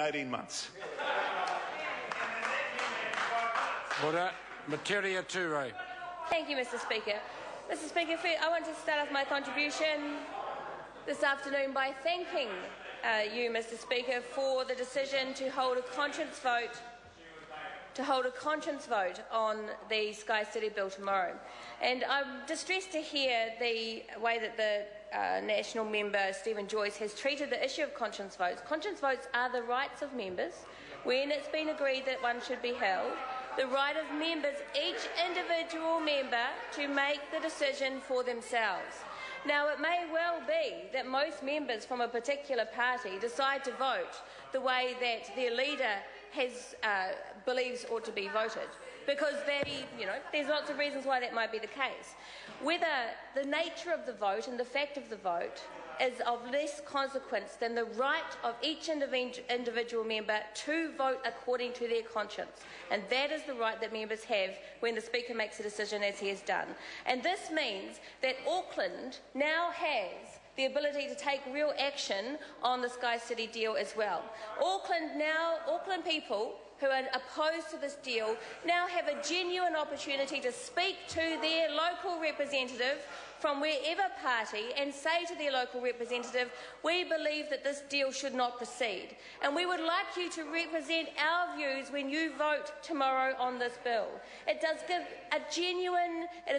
18 months. Order. Materia Ture. Thank you, Mr. Speaker. Mr. Speaker, I want to start off my contribution this afternoon by thanking you, Mr. Speaker, for the decision to hold a conscience vote on the Sky City bill tomorrow. And I'm distressed to hear the way that the National member, Stephen Joyce, has treated the issue of conscience votes. Conscience votes are the rights of members, when it's been agreed that one should be held, the right of members, each individual member, to make the decision for themselves. Now, it may well be that most members from a particular party decide to vote the way that their leader believes ought to be voted, because there's lots of reasons why that might be the case. Whether the nature of the vote and the fact of the vote is of less consequence than the right of each individual member to vote according to their conscience. And that is the right that members have when the Speaker makes a decision, as he has done. And this means that Auckland now has the ability to take real action on the Sky City deal as well. Auckland people who are opposed to this deal now have a genuine opportunity to speak to their local representative from wherever party and say to their local representative, we believe that this deal should not proceed. And we would like you to represent our views when you vote tomorrow on this bill. It is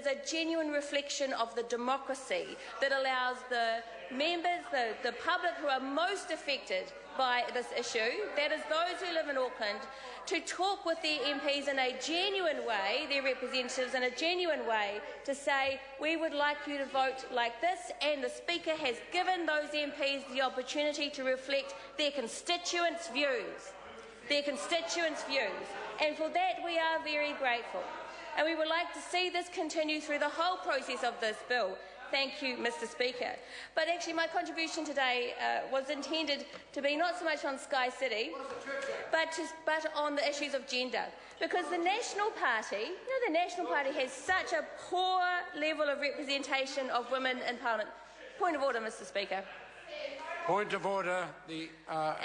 a genuine reflection of the democracy that allows the members, the public who are most affected by this issue, that is those who live in Auckland, to talk with their MPs in a genuine way, their representatives in a genuine way, to say, we would like you to vote like this, and the Speaker has given those MPs the opportunity to reflect their constituents' views. And for that we are very grateful. And we would like to see this continue through the whole process of this bill. Thank you, Mr. Speaker. But actually my contribution today was intended to be not so much on Sky City, but on the issues of gender. Because the National Party, the National Party has such a poor level of representation of women in Parliament. Point of order, Mr. Speaker. Point of order. It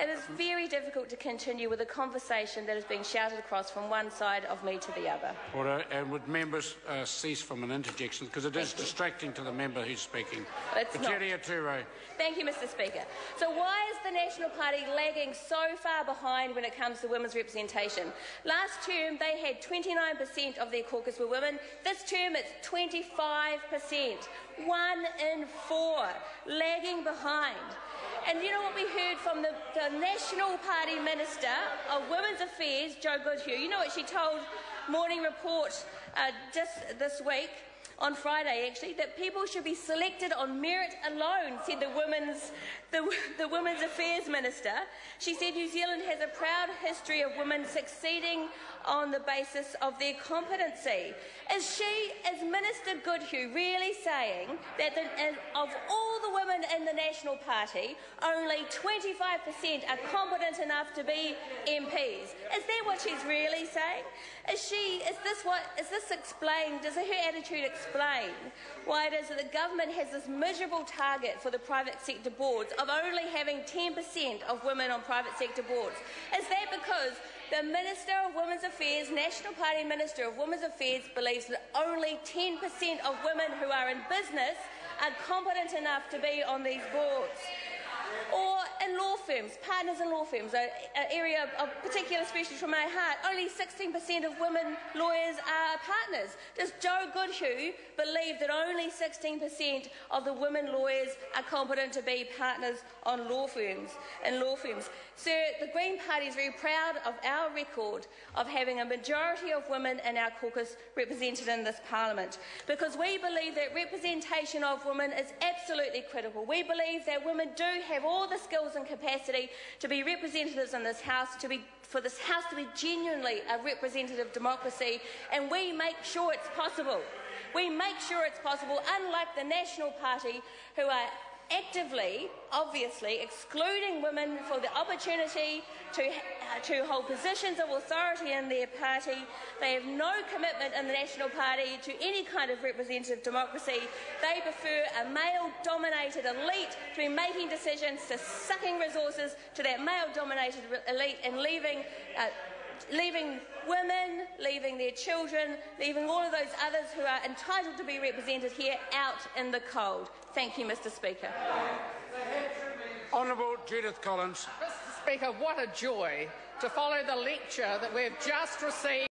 is very difficult to continue with a conversation that is being shouted across from one side of me to the other. Order. And would members cease from an interjection, because it is distracting to the member who's speaking. Materia Ture. Thank you, Mr. Speaker. So why is the National Party lagging so far behind when it comes to women's representation? Last term they had 29% of their caucus were women. This term it's 25%. 1 in 4, lagging behind. And you know what we heard from the National Party Minister of Women's Affairs, Jo Goodhue? You know what she told Morning Report just this week, on Friday actually, that people should be selected on merit alone, said the Women's Affairs Minister. She said New Zealand has a proud history of women succeeding on the basis of their competency. Is Minister Goodhue really saying that of all the women in the National Party, only 25% are competent enough to be MPs? Is that what she's really saying? Does her attitude explain why it is that the government has this miserable target for the private sector boards of only having 10% of women on private sector boards? Is that because the Minister of Women's Affairs, National Party Minister of Women's Affairs, believes that only 10% of women who are in business are competent enough to be on these boards? Or in law firms, partners in law firms, an area of particular specialty from my heart, only 16% of women lawyers are partners. Does Jo Goodhue believe that only 16% of the women lawyers are competent to be partners on law firms? Sir, the Green Party is very proud of our record of having a majority of women in our caucus represented in this Parliament, because we believe that representation of women is absolutely critical. We believe that women do have all the skills and capacity to be representatives in this House, for this House to be genuinely a representative democracy, and we make sure it's possible. We make sure it's possible, unlike the National Party, who are actively, obviously, excluding women for the opportunity to hold positions of authority in their party. They have no commitment in the National Party to any kind of representative democracy. They prefer a male-dominated elite to be making decisions, to sucking resources to that male-dominated elite and leaving women, leaving their children, leaving all of those others who are entitled to be represented here out in the cold. Thank you, Mr. Speaker. Honourable Judith Collins. Mr. Speaker, what a joy to follow the lecture that we've just received.